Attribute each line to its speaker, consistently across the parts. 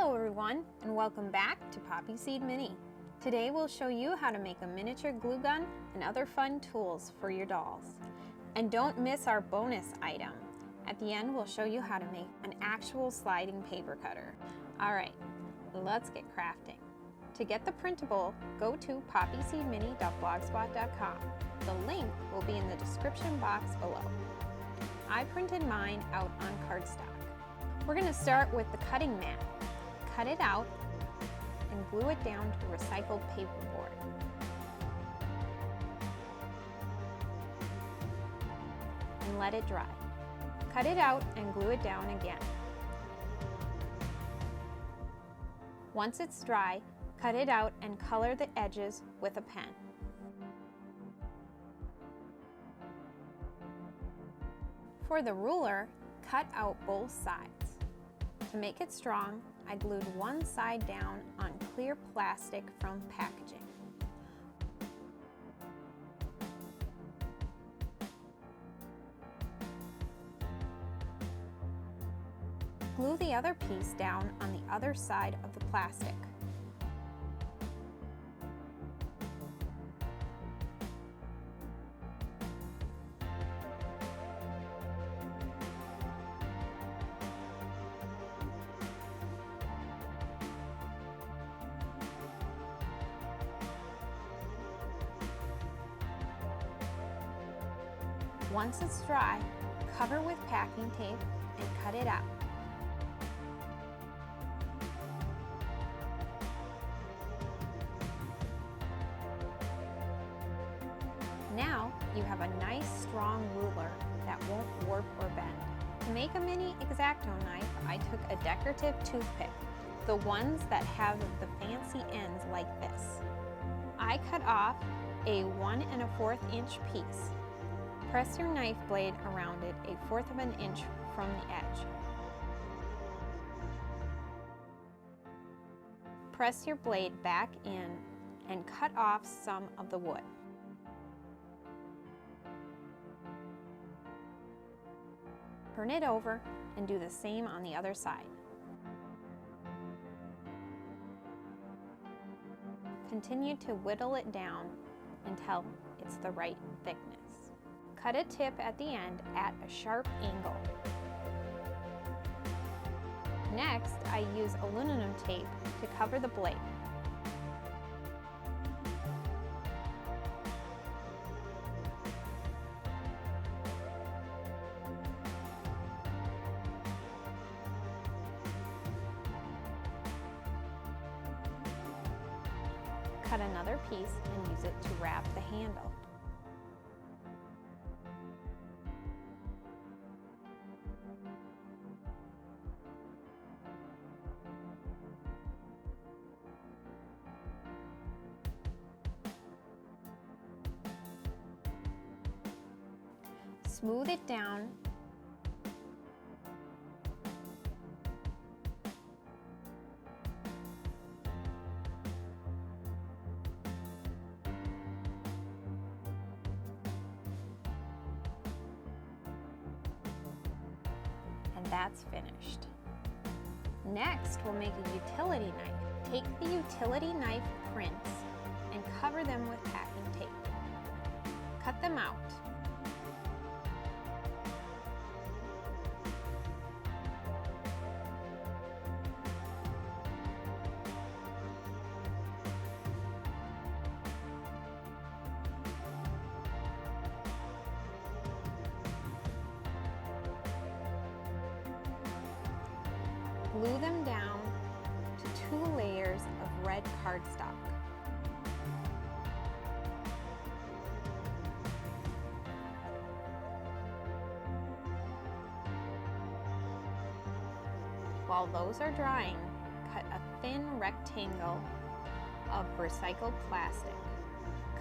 Speaker 1: Hello everyone, and welcome back to Poppy Seed Mini. Today we'll show you how to make a miniature glue gun and other fun tools for your dolls. And don't miss our bonus item. At the end we'll show you how to make an actual sliding paper cutter. Alright, let's get crafting. To get the printable, go to poppyseedmini.blogspot.com. The link will be in the description box below. I printed mine out on cardstock. We're going to start with the cutting mat. Cut it out and glue it down to recycled paperboard. And let it dry. Cut it out and glue it down again. Once it's dry, cut it out and color the edges with a pen. For the ruler, cut out both sides. To make it strong, I glued one side down on clear plastic from packaging. Glue the other piece down on the other side of the plastic. Once it's dry, cover with packing tape and cut it out. Now you have a nice strong ruler that won't warp or bend. To make a mini exacto knife, I took a decorative toothpick, the ones that have the fancy ends like this. I cut off a 1 1/4 inch piece. Press your knife blade around it 1/4 inch from the edge. Press your blade back in and cut off some of the wood. Turn it over and do the same on the other side. Continue to whittle it down until it's the right thickness. Cut a tip at the end at a sharp angle. Next, I use aluminum tape to cover the blade. Cut another piece and use it to wrap the handle. Smooth it down . And that's finished. Next, we'll make a utility knife. Take the utility knife prints and cover them with packing tape. Cut them out. Glue them down to 2 layers of red cardstock. While those are drying, cut a thin rectangle of recycled plastic.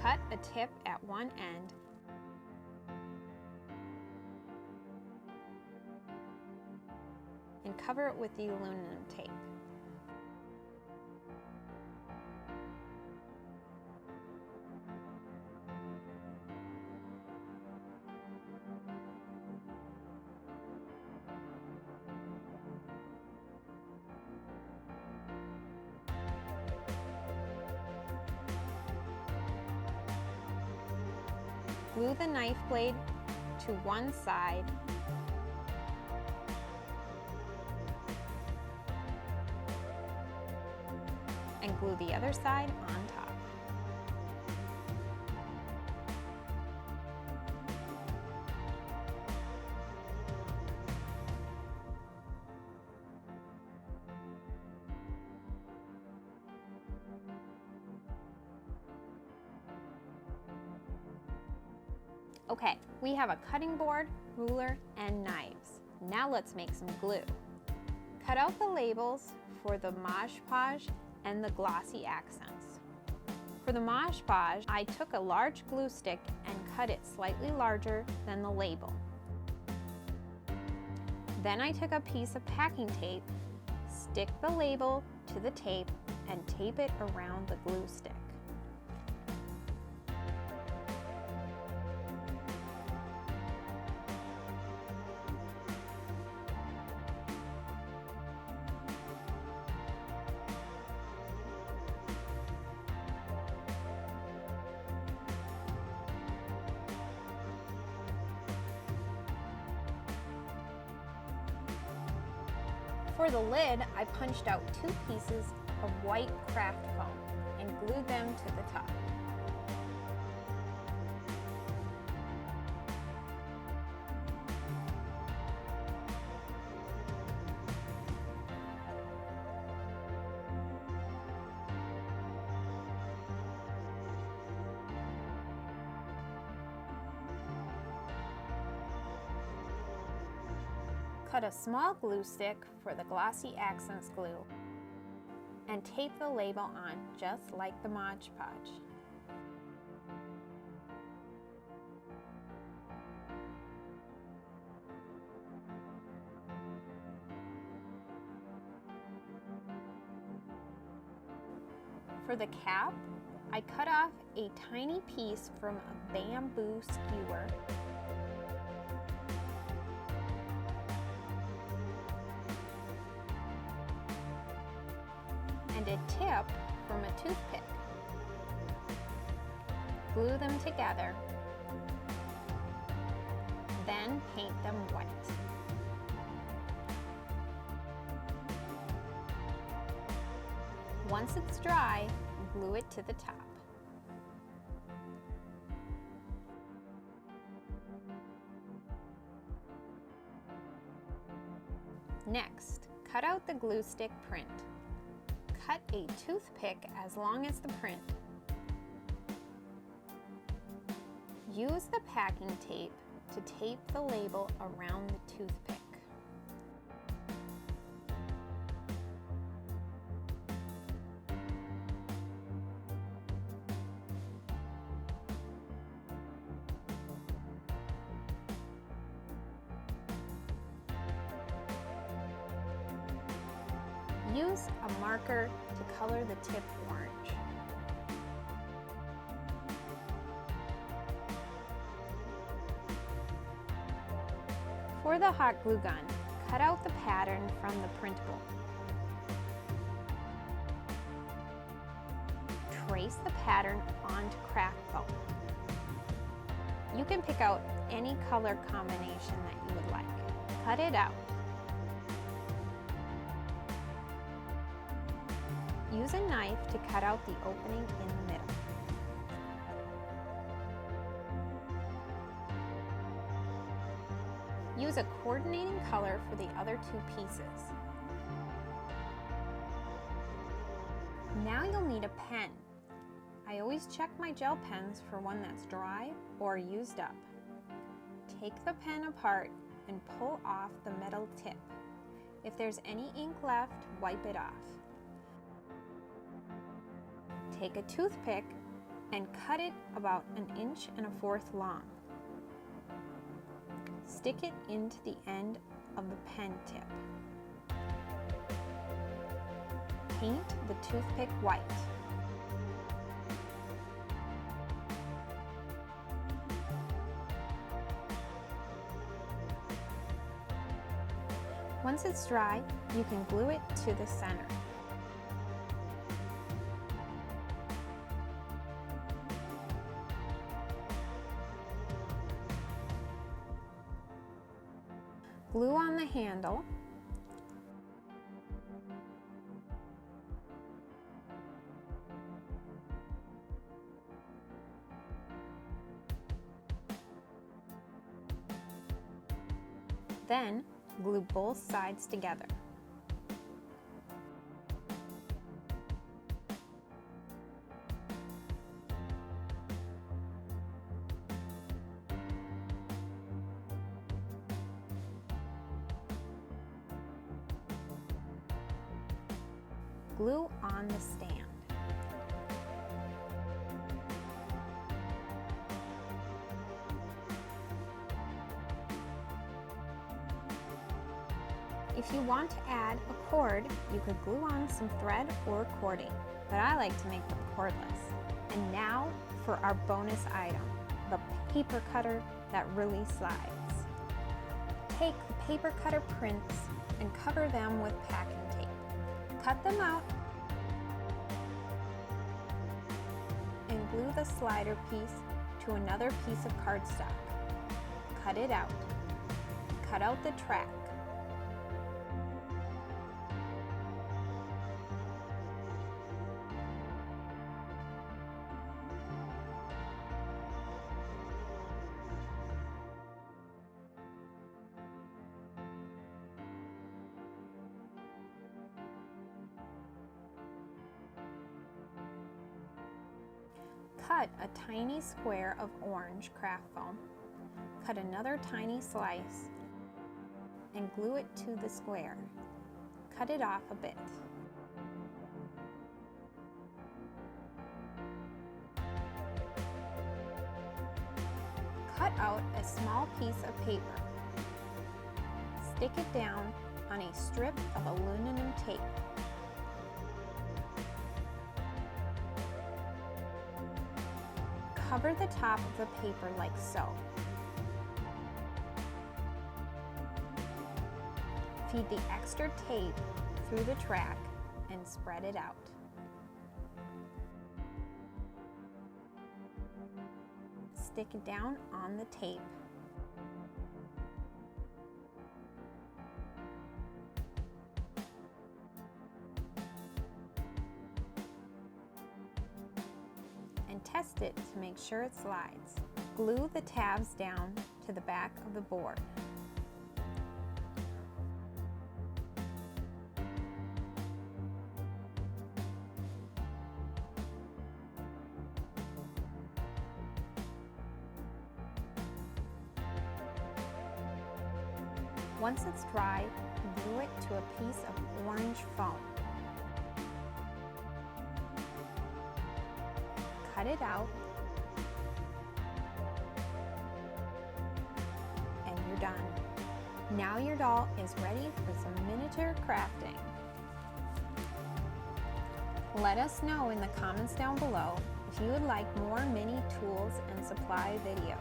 Speaker 1: Cut a tip at one end and cover it with the aluminum tape. Glue the knife blade to one side and glue the other side on top. Okay, we have a cutting board, ruler, and knives. Now let's make some glue. Cut out the labels for the Mod Podge and the glossy accents. For the Mod Podge, I took a large glue stick and cut it slightly larger than the label. Then I took a piece of packing tape, stick the label to the tape, and tape it around the glue stick. For the lid, I punched out 2 pieces of white craft foam and glued them to the top. Cut a small glue stick for the glossy accents glue and tape the label on just like the Mod Podge. For the cap, I cut off a tiny piece from a bamboo skewer and a tip from a toothpick. Glue them together, then paint them white. Once it's dry, glue it to the top. Next, cut out the glue stick print. Cut a toothpick as long as the print. Use the packing tape to tape the label around the toothpick. Use a marker to color the tip orange. For the hot glue gun, cut out the pattern from the Printable. Trace the pattern onto craft foam. You can pick out any color combination that you would like. Cut it out. Use a knife to cut out the opening in the middle. Use a coordinating color for the other 2 pieces. Now you'll need a pen. I always check my gel pens for one that's dry or used up. Take the pen apart and pull off the metal tip. If there's any ink left, wipe it off. Take a toothpick and cut it about 1 1/4 inches long. Stick it into the end of the pen tip. Paint the toothpick white. Once it's dry, you can glue it to the center. Glue on the handle. Then glue both sides together. Glue on the stand. If you want to add a cord, you could glue on some thread or cording, but I like to make them cordless. And now for our bonus item, the paper cutter that really slides. Take the paper cutter prints and cover them with packing tape. Cut them out and glue the slider piece to another piece of cardstock. Cut it out. Cut out the track. Cut a tiny square of orange craft foam, cut another tiny slice, and glue it to the square. Cut it off a bit. Cut out a small piece of paper. Stick it down on a strip of aluminum tape. Cover the top of the paper like so. Feed the extra tape through the track and spread it out. Stick it down on the tape. And test it to make sure it slides. Glue the tabs down to the back of the board. Once it's dry, glue it to a piece of orange foam. Cut it out, and you're done. Now your doll is ready for some miniature crafting. Let us know in the comments down below if you would like more mini tools and supply videos.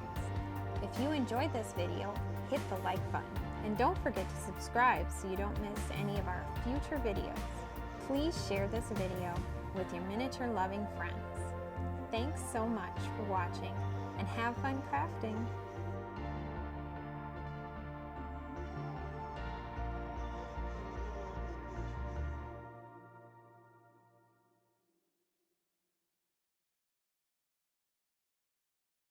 Speaker 1: If you enjoyed this video, hit the like button. And don't forget to subscribe so you don't miss any of our future videos. Please share this video with your miniature loving friends. Thanks so much for watching and have fun crafting.